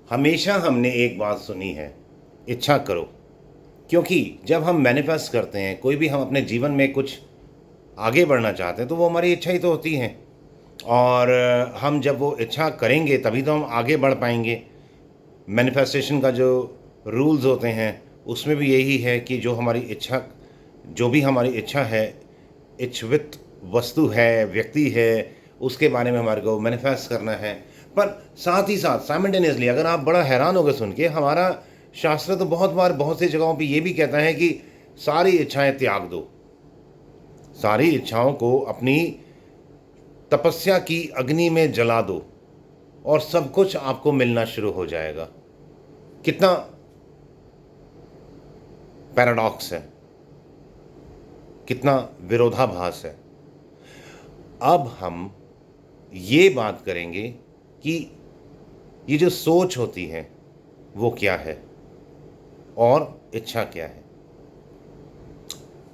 हमेशा हमने एक बात सुनी है, इच्छा करो। क्योंकि जब हम मैनिफेस्ट करते हैं, कोई भी हम अपने जीवन में कुछ आगे बढ़ना चाहते हैं, तो वो हमारी इच्छा ही तो होती है। और हम जब वो इच्छा करेंगे तभी तो हम आगे बढ़ पाएंगे। मैनिफेस्टेशन का जो रूल्स होते हैं उसमें भी यही है कि जो भी हमारी इच्छा है, इच्छित वस्तु है, व्यक्ति है, उसके बारे में हमारे को मैनिफेस्ट करना है। पर साथ ही साथ साइमल्टेनियसली, अगर आप बड़ा हैरान होगे सुन के, हमारा शास्त्र तो बहुत बार बहुत सी जगहों पे ये भी कहता है कि सारी इच्छाएं त्याग दो, सारी इच्छाओं को अपनी तपस्या की अग्नि में जला दो और सब कुछ आपको मिलना शुरू हो जाएगा। कितना पैराडॉक्स है, कितना विरोधाभास है। अब हम ये बात करेंगे कि ये जो सोच होती है वो क्या है और इच्छा क्या है।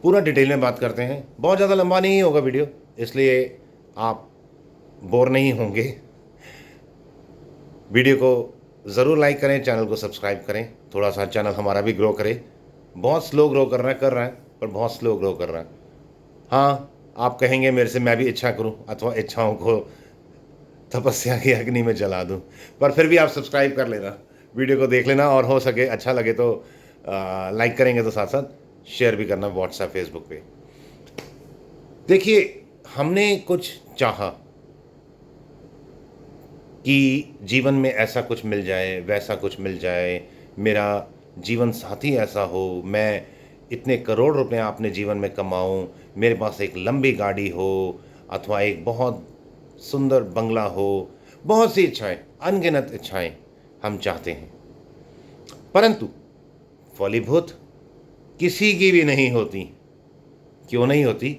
पूरा डिटेल में बात करते हैं। बहुत ज़्यादा लंबा नहीं होगा वीडियो, इसलिए आप बोर नहीं होंगे। वीडियो को ज़रूर लाइक करें, चैनल को सब्सक्राइब करें, थोड़ा सा चैनल हमारा भी ग्रो करे। बहुत स्लो ग्रो कर रहा है पर बहुत स्लो ग्रो कर रहा है। हाँ, आप कहेंगे मेरे से मैं भी इच्छा करूं अथवा इच्छाओं को तपस्या की अग्नि में जला दूं, पर फिर भी आप सब्सक्राइब कर लेना, वीडियो को देख लेना, और हो सके अच्छा लगे तो लाइक करेंगे तो साथ साथ शेयर भी करना व्हाट्सएप फेसबुक पे। देखिए, हमने कुछ चाहा कि जीवन में ऐसा कुछ मिल जाए, वैसा कुछ मिल जाए, मेरा जीवन साथी ऐसा हो, मैं इतने करोड़ रुपए अपने जीवन में कमाऊं, मेरे पास एक लंबी गाड़ी हो अथवा एक बहुत सुंदर बंगला हो। बहुत सी इच्छाएं, अनगिनत इच्छाएं हम चाहते हैं, परंतु फलीभूत किसी की भी नहीं होती। क्यों नहीं होती?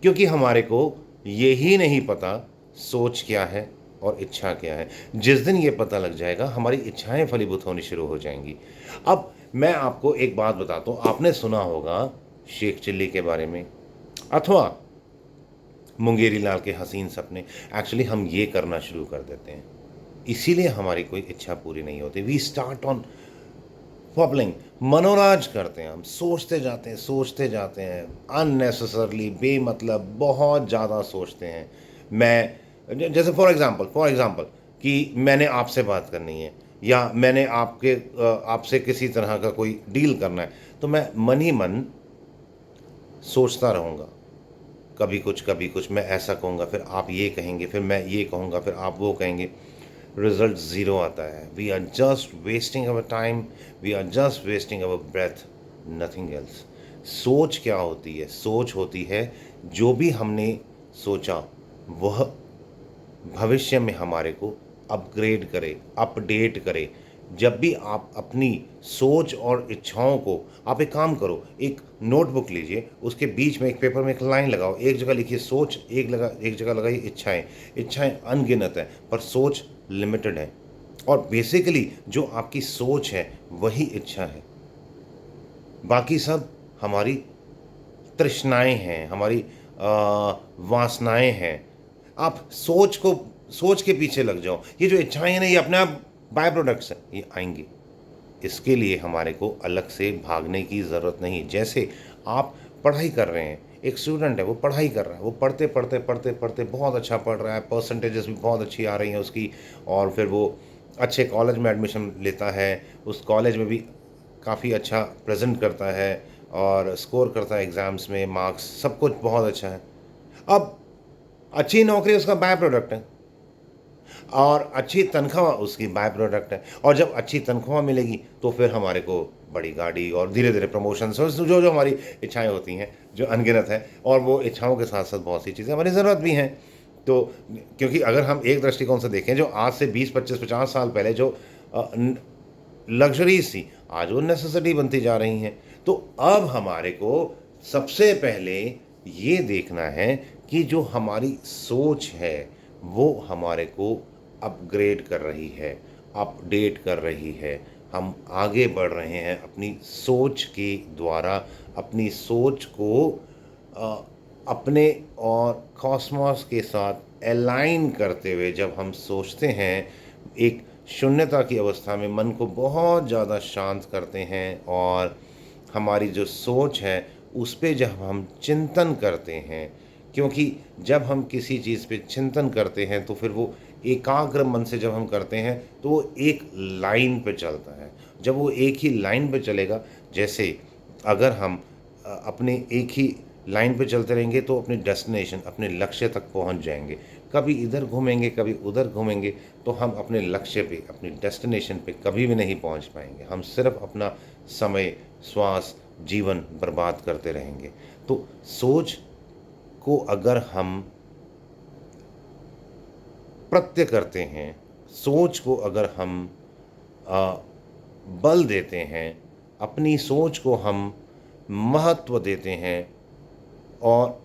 क्योंकि हमारे को यही नहीं पता सोच क्या है और इच्छा क्या है। जिस दिन ये पता लग जाएगा, हमारी इच्छाएं फलीभूत होनी शुरू हो जाएंगी। अब मैं आपको एक बात बताता हूँ, आपने सुना होगा शेख चिल्ली के बारे में अथवा मुंगेरी लाल के हसीन सपने। एक्चुअली हम ये करना शुरू कर देते हैं, इसीलिए हमारी कोई इच्छा पूरी नहीं होती। वी स्टार्ट ऑन फॉबलिंग, मनोराज करते हैं, हम सोचते जाते हैं अननेसेसरली, बेमतलब बहुत ज़्यादा सोचते हैं। जैसे फॉर एग्जांपल कि मैंने आपसे बात करनी है या मैंने आपसे किसी तरह का कोई डील करना है, तो मैं मन ही मन सोचता रहूँगा, कभी कुछ मैं ऐसा कहूँगा, फिर आप ये कहेंगे, फिर मैं ये कहूँगा, फिर आप वो कहेंगे, रिजल्ट ज़ीरो आता है। We are just wasting our time, we are just wasting our breath, nothing else. सोच क्या होती है? सोच होती है जो भी हमने सोचा वह भविष्य में हमारे को अपग्रेड करे, अपडेट करे। जब भी आप अपनी सोच और इच्छाओं को, आप एक काम करो, एक नोटबुक लीजिए, उसके बीच में एक पेपर में एक लाइन लगाओ, एक जगह लिखिए सोच, एक जगह लगाइए इच्छाएं। इच्छाएं अनगिनत है पर सोच लिमिटेड है, और बेसिकली जो आपकी सोच है वही इच्छा है। बाकी सब हमारी तृष्णाएं हैं, हमारी वासनाएं हैं। आप सोच के पीछे लग जाओ। ये जो इच्छाएं हैं ना, ये अपने आप बाय प्रोडक्ट्स हैं, ये आएंगी। इसके लिए हमारे को अलग से भागने की ज़रूरत नहीं। जैसे आप पढ़ाई कर रहे हैं, एक स्टूडेंट है, वो पढ़ाई कर रहा है, वो पढ़ते बहुत अच्छा पढ़ रहा है, परसेंटेजेस भी बहुत अच्छी आ रही हैं उसकी, और फिर वो अच्छे कॉलेज में एडमिशन लेता है, उस कॉलेज में भी काफ़ी अच्छा प्रेजेंट करता है और स्कोर करता है एग्ज़ाम्स में, मार्क्स सब कुछ बहुत अच्छा है। अब अच्छी नौकरी उसका बाय प्रोडक्ट है और अच्छी तनख्वाह उसकी बाय प्रोडक्ट है, और जब अच्छी तनख्वाह मिलेगी तो फिर हमारे को बड़ी गाड़ी और धीरे धीरे प्रमोशन, जो जो हमारी इच्छाएं होती हैं जो अनगिनत है, और वो इच्छाओं के साथ साथ बहुत सी चीज़ें हमारी ज़रूरत भी हैं। तो क्योंकि अगर हम एक दृष्टिकोण से देखें, जो आज से 20 25 50 साल पहले जो लग्जरीज थी, आज वो नेसेसिटी बनती जा रही हैं। तो अब हमारे को सबसे पहले ये देखना है कि जो हमारी सोच है वो हमारे को अपग्रेड कर रही है, अपडेट कर रही है। हम आगे बढ़ रहे हैं अपनी सोच के द्वारा। अपनी सोच को अ, अपने और कॉस्मॉस के साथ अलाइन करते हुए जब हम सोचते हैं, एक शून्यता की अवस्था में मन को बहुत ज़्यादा शांत करते हैं और हमारी जो सोच है उस पे जब हम चिंतन करते हैं, क्योंकि जब हम किसी चीज़ पे चिंतन करते हैं तो फिर वो एकाग्र मन से जब हम करते हैं तो वो एक लाइन पे चलता है। जब वो एक ही लाइन पे चलेगा, जैसे अगर हम अपने एक ही लाइन पे चलते रहेंगे तो अपने डेस्टिनेशन, अपने लक्ष्य तक पहुंच जाएंगे। कभी इधर घूमेंगे, कभी उधर घूमेंगे तो हम अपने लक्ष्य पे, अपनी डेस्टिनेशन पे कभी भी नहीं पहुंच पाएंगे। हम सिर्फ अपना समय, श्वास, जीवन बर्बाद करते रहेंगे। तो सोच को अगर हम प्रत्यय करते हैं, सोच को अगर हम अ, बल देते हैं, अपनी सोच को हम महत्व देते हैं और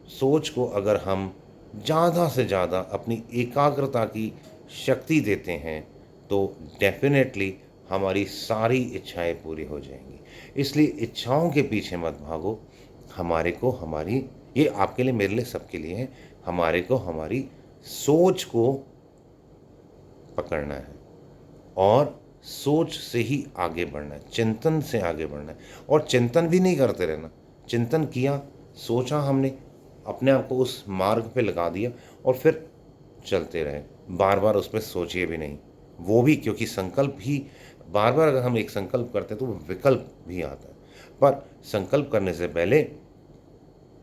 सोच को अगर हम ज़्यादा से ज़्यादा अपनी एकाग्रता की शक्ति देते हैं तो डेफिनेटली हमारी सारी इच्छाएं पूरी हो जाएंगी। इसलिए इच्छाओं के पीछे मत भागो। हमारे को हमारी, ये आपके लिए, मेरे लिए, सबके लिए है, हमारे को हमारी सोच को पकड़ना है और सोच से ही आगे बढ़ना है, चिंतन से आगे बढ़ना है। और चिंतन भी नहीं करते रहना। चिंतन किया, सोचा हमने, अपने आप को उस मार्ग पे लगा दिया और फिर चलते रहे। बार बार उस पर सोचिए भी नहीं। वो भी क्योंकि संकल्प ही, बार बार अगर हम एक संकल्प करते हैं तो वो विकल्प भी आता है। पर संकल्प करने से पहले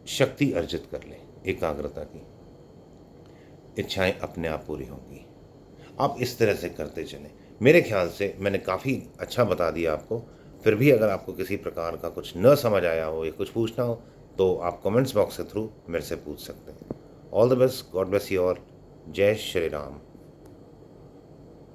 शक्ति अर्जित कर लें, एकाग्रता की, इच्छाएं अपने आप पूरी होंगी। आप इस तरह से करते चलें। मेरे ख्याल से मैंने काफ़ी अच्छा बता दिया आपको। फिर भी अगर आपको किसी प्रकार का कुछ न समझ आया हो या कुछ पूछना हो तो आप कमेंट्स बॉक्स के थ्रू मेरे से पूछ सकते हैं। All the best, God bless you all. जय श्री राम।